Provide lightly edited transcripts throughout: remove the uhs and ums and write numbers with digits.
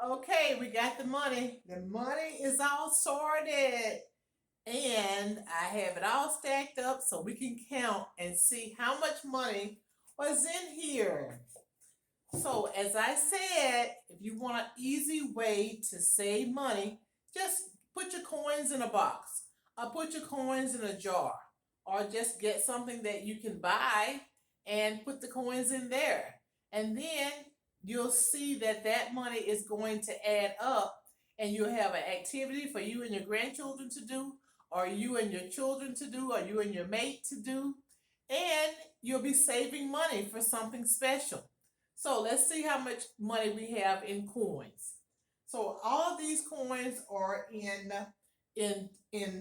Okay, we got the money. The money is all sorted. And I have it all stacked up so we can count and see how much money was in here. So, as I said, if you want an easy way to save money, just put your coins in a box or put your coins in a jar or just get something that you can buy and put the coins in there. And then you'll see that that money is going to add up and you'll have an activity for you and your grandchildren to do or you and your children to do or you and your mate to do. And you'll be saving money for something special. So let's see how much money we have in coins. So all of these coins are in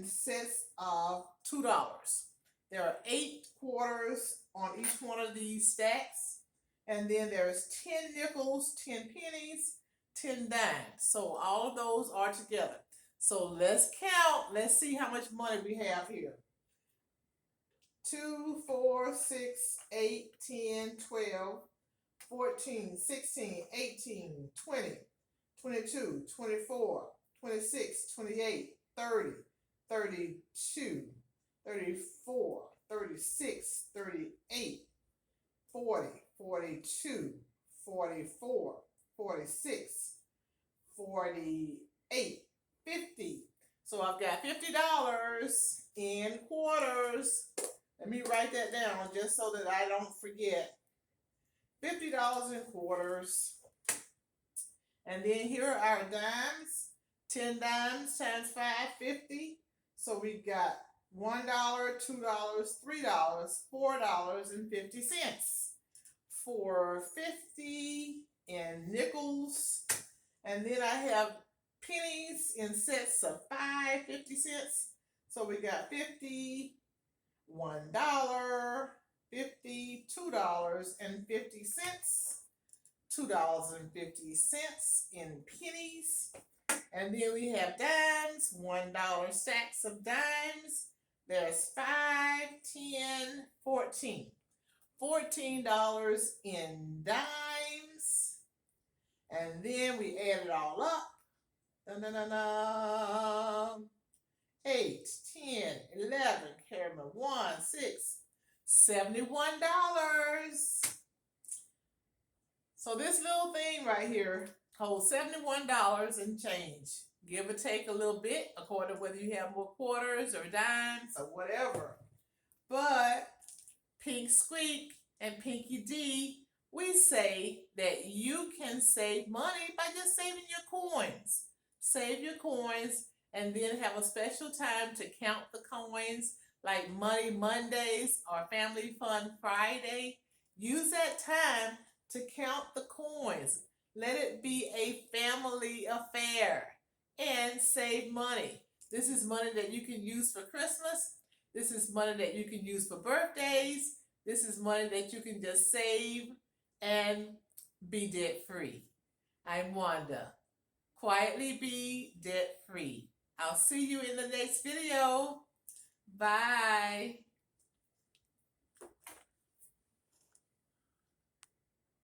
sets of $2. There are 8 quarters on each one of these stacks, and then there's 10 nickels, 10 pennies, 10 dimes. So all of those are together. So let's count. Let's see how much money we have here. 2, 4, 6, 8, 10, 12, 14, 16, 18, 20, 22, 24, 26, 28, 30, 32, 34, 36, 38, 40, 42, 44, 46, 48, 50. So I've got $50 in quarters. Let me write that down just so that I don't forget. $50 in quarters. And then here are our dimes. 10 dimes times 5, 50. So we got $1, $2, $3, $4.50. 4.50 in nickels. And then I have pennies in sets of 5, 50 cents. So we got 50, $1, 50, $2.50, $2.50 in pennies. And then we have dimes, $1 stacks of dimes. There's 5, 10, 14. $14 in dimes. And then we add it all up. Dun, dun, dun, dun. 8, 10, 11, carry my 1, 6, $71. So this little thing right here holds $71 and change. Give or take a little bit according to whether you have more quarters or dimes or whatever. But Pink Squeak and Pinky D, we say that you can save money by just saving your coins. Save your coins and then have a special time to count the coins like Money Mondays or Family Fun Friday. Use that time to count the coins. Let it be a family affair and save money. This is money that you can use for Christmas. This is money that you can use for birthdays. This is money that you can just save and be debt free. I'm Wanda. Quietly be debt free. I'll see you in the next video. Bye.